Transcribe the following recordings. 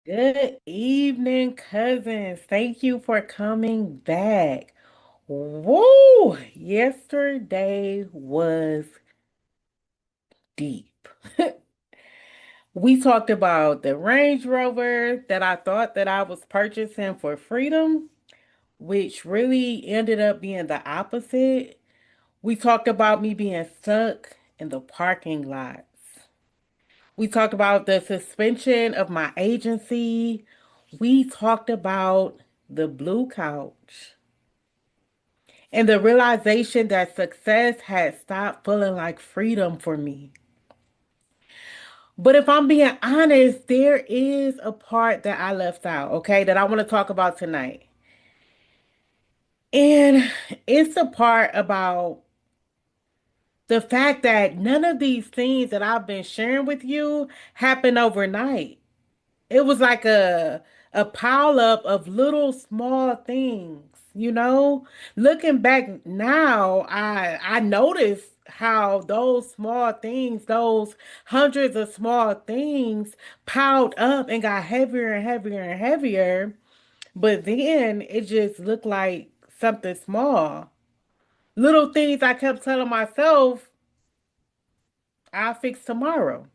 Good evening, cousins. Thank you for coming back. Woo! Yesterday was deep. We talked about the Range Rover that I thought that I was purchasing for freedom, which really ended up being the opposite. We talked about me being stuck in the parking lots. We talked about the suspension of my agency. We talked about the blue couch and the realization that success had stopped feeling like freedom for me. But if I'm being honest, there is a part that I left out, okay, that I want to talk about tonight. And it's the part about the fact that none of these things that I've been sharing with you happened overnight. It was like a pile up of little small things, you know? Looking back now, I noticed how those small things, those hundreds of small things piled up and got heavier and heavier and heavier. But then it just looked like something small. Little things I kept telling myself, I'll fix tomorrow.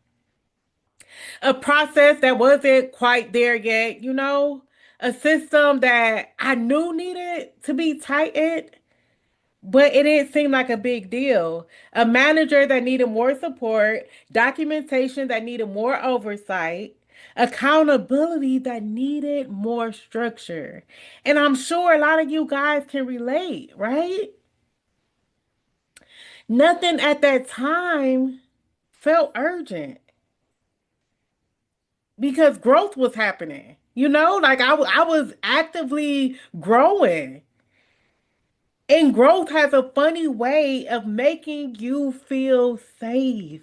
A process that wasn't quite there yet, a system that I knew needed to be tightened, but it didn't seem like a big deal. A manager that needed more support, documentation that needed more oversight, accountability that needed more structure. And I'm sure a lot of you guys can relate, right? Nothing at that time felt urgent because growth was happening. Like I was actively growing. And growth has a funny way of making you feel safe.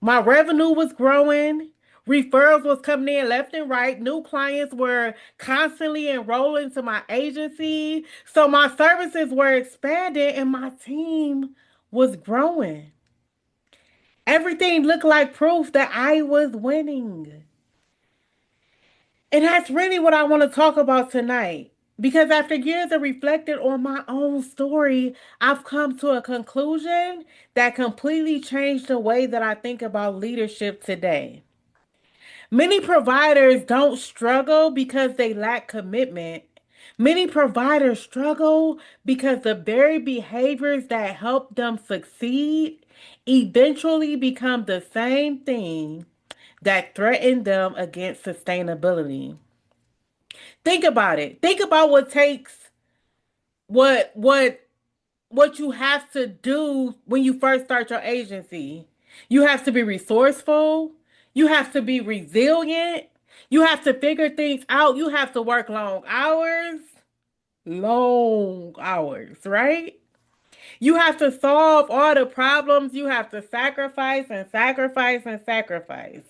My revenue was growing. Referrals was coming in left and right. New clients were constantly enrolling to my agency. So my services were expanding and my team was growing. Everything looked like proof that I was winning. And that's really what I want to talk about tonight. Because after years of reflecting on my own story, I've come to a conclusion that completely changed the way that I think about leadership today. Many providers don't struggle because they lack commitment. Many providers struggle because the very behaviors that help them succeed eventually become the same thing that threaten them against sustainability. Think about it. Think about what takes what what what you have to do when you first start your agency. You have to be resourceful. You have to be resilient. You have to figure things out. You have to work long hours, right? You have to solve all the problems. You have to sacrifice and sacrifice and sacrifice.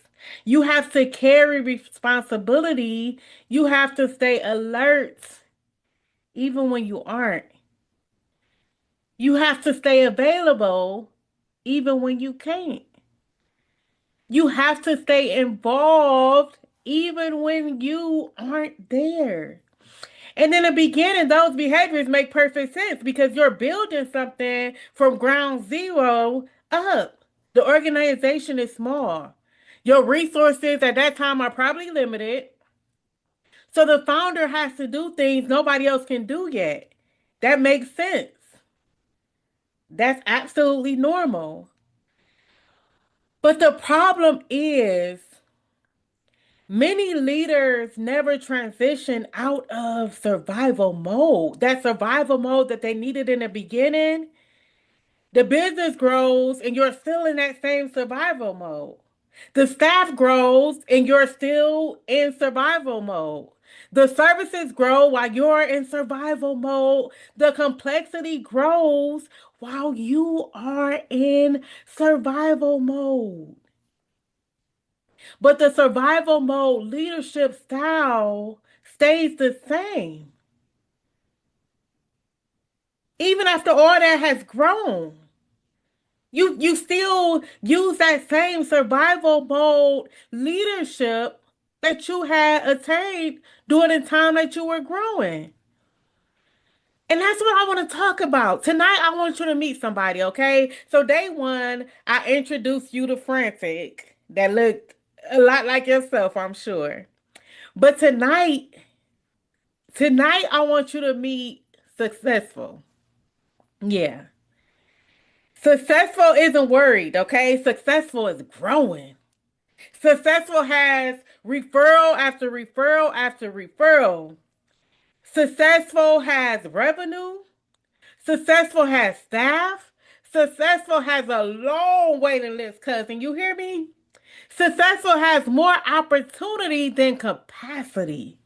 You have to carry responsibility. You have to stay alert even when you aren't. You have to stay available even when you can't. You have to stay involved even when you aren't there. And in the beginning, those behaviors make perfect sense because you're building something from ground zero up. The organization is small. Your resources at that time are probably limited. So the founder has to do things nobody else can do yet. That makes sense. That's absolutely normal. But the problem is, many leaders never transition out of survival mode. That survival mode that they needed in the beginning, the business grows and you're still in that same survival mode. The staff grows and you're still in survival mode. The services grow while you're in survival mode. The complexity grows while you are in survival mode. But the survival mode leadership style stays the same. Even after all that has grown, you still use that same survival mode leadership that you had attained during the time that you were growing. And that's what I want to talk about. Tonight, I want you to meet somebody, okay? So, day one, I introduced you to Frantic, that looked a lot like yourself, I'm sure. But tonight, I want you to meet Successful. Yeah. Successful isn't worried, okay? Successful is growing. Successful has referral after referral after referral. Successful has revenue. Successful has staff. Successful has a long waiting list, cousin. You hear me? Successful has more opportunity than capacity.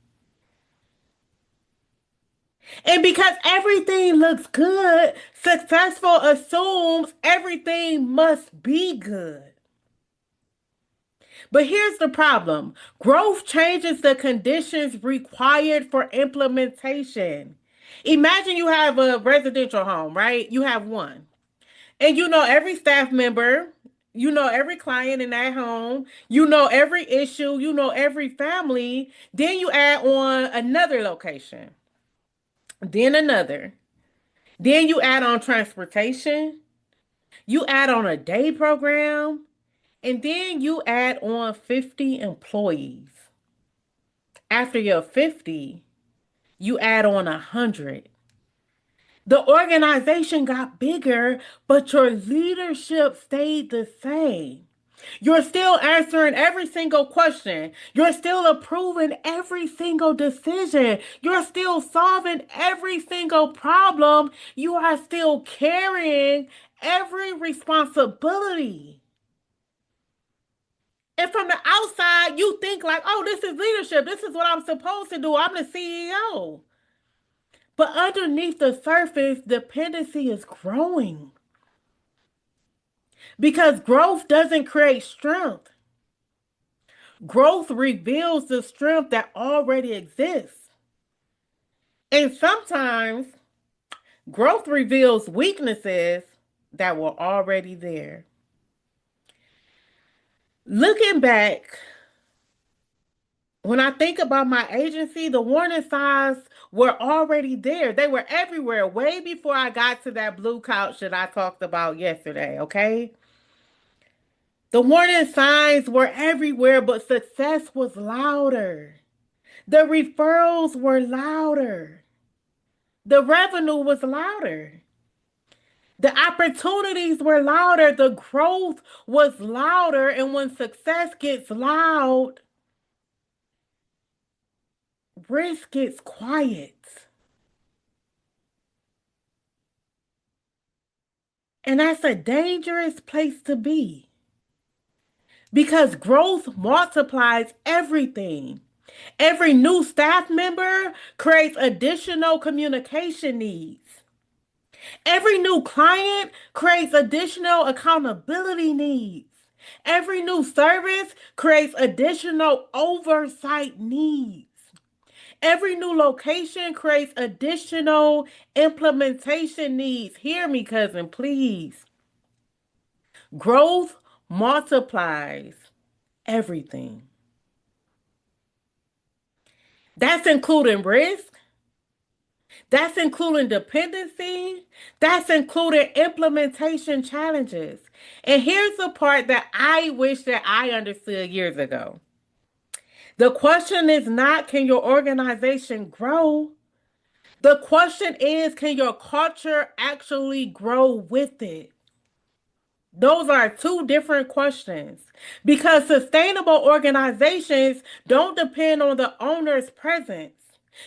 And because everything looks good, successful assumes everything must be good. But here's the problem: growth changes the conditions required for implementation. Imagine you have a residential home, right? You have one. And you know every staff member, you know every client in that home, you know every issue, you know every family. Then you add on another location, then another. Then you add on transportation, you add on a day program, and then you add on 50 employees. After your 50, you add on 100. The organization got bigger, but your leadership stayed the same. You're still answering every single question. You're still approving every single decision. You're still solving every single problem. You are still carrying every responsibility. And from the outside, you think like, oh, this is leadership. This is what I'm supposed to do. I'm the CEO. But underneath the surface, dependency is growing because growth doesn't create strength. Growth reveals the strength that already exists. And sometimes growth reveals weaknesses that were already there. Looking back, when I think about my agency, the warning signs were already there. They were everywhere way before I got to that blue couch that I talked about yesterday, okay? The warning signs were everywhere, but success was louder. The referrals were louder. The revenue was louder. The opportunities were louder. The growth was louder. And when success gets loud, risk gets quiet. And that's a dangerous place to be because growth multiplies everything. Every new staff member creates additional communication needs. Every new client creates additional accountability needs. Every new service creates additional oversight needs. Every new location creates additional implementation needs. Hear me, cousin, please. Growth multiplies everything. That's including risk. That's including dependency. That's including implementation challenges. And here's the part that I wish that I understood years ago. The question is not, can your organization grow? The question is, can your culture actually grow with it? Those are two different questions because sustainable organizations don't depend on the owner's presence.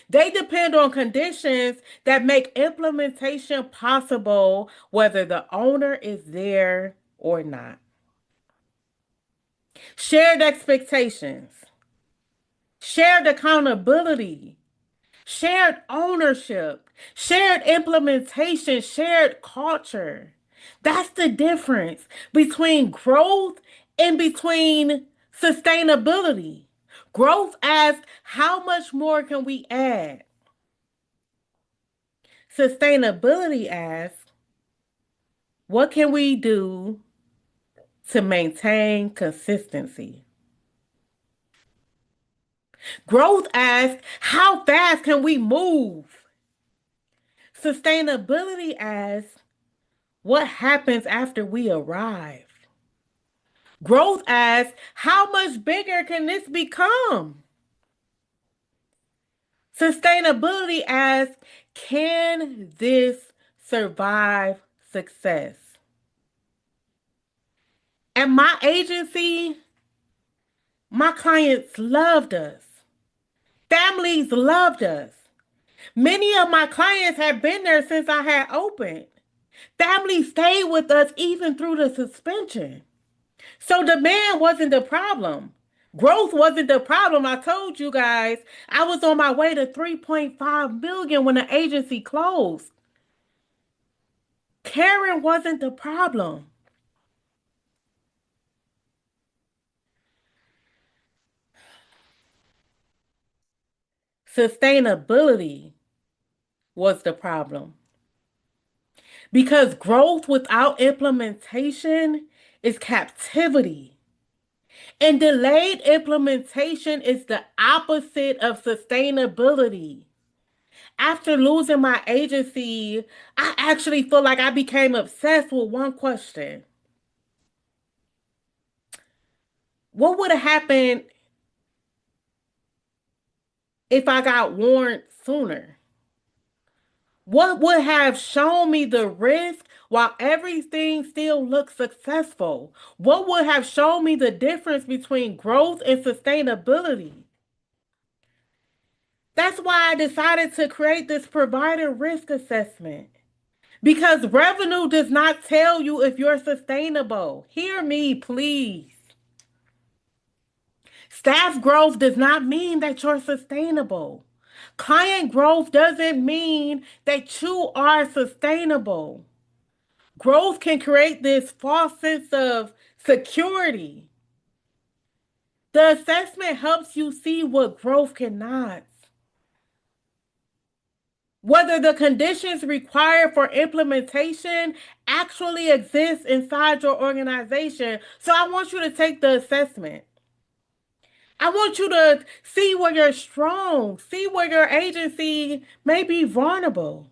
They depend on conditions that make implementation possible, whether the owner is there or not. Shared expectations, shared accountability, shared ownership, shared implementation, shared culture. That's the difference between growth and between sustainability. Growth asks, how much more can we add? Sustainability asks, what can we do to maintain consistency? Growth asks, how fast can we move? Sustainability asks, what happens after we arrive? Growth asks, how much bigger can this become? Sustainability asks, can this survive success? At my agency, my clients loved us. Families loved us. Many of my clients had been there since I had opened. Families stayed with us even through the suspension. So demand wasn't the problem. Growth wasn't the problem. I told you guys I was on my way to 3.5 million when the agency closed. Karen wasn't the problem. Sustainability was the problem. Because growth without implementation is captivity. And delayed implementation is the opposite of sustainability. After losing my agency, I actually feel like I became obsessed with one question. What would have happened if I got warned sooner? What would have shown me the risk while everything still looks successful? What would have shown me the difference between growth and sustainability? That's why I decided to create this provider risk assessment. Because revenue does not tell you if you're sustainable. Hear me, please. Staff growth does not mean that you're sustainable. Client growth doesn't mean that you are sustainable. Growth can create this false sense of security. The assessment helps you see what growth cannot. Whether the conditions required for implementation actually exist inside your organization. So I want you to take the assessment. I want you to see where you're strong, see where your agency may be vulnerable.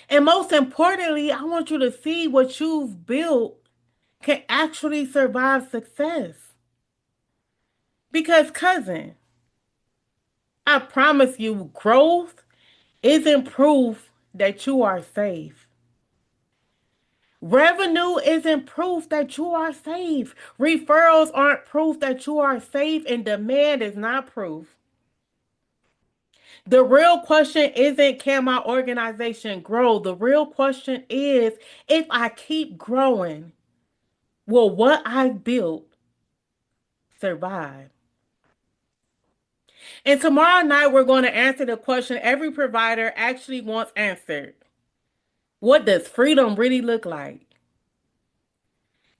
And most importantly, I want you to see what you've built can actually survive success. Because, cousin, I promise you, growth isn't proof that you are safe. Revenue isn't proof that you are safe. Referrals aren't proof that you are safe, and demand is not proof. The real question isn't can my organization grow? The real question is if I keep growing, will what I built survive? And tomorrow night, we're going to answer the question every provider actually wants answered. What does freedom really look like?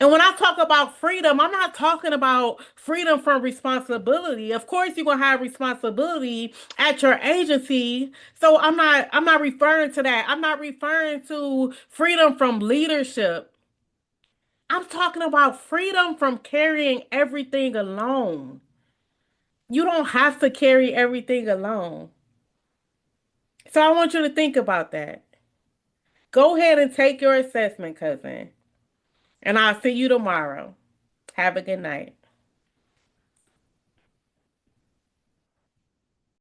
And when I talk about freedom, I'm not talking about freedom from responsibility. Of course, you're gonna have responsibility at your agency. So I'm not referring to that. I'm not referring to freedom from leadership. I'm talking about freedom from carrying everything alone. You don't have to carry everything alone. So I want you to think about that. Go ahead and take your assessment, cousin. And I'll see you tomorrow. Have a good night.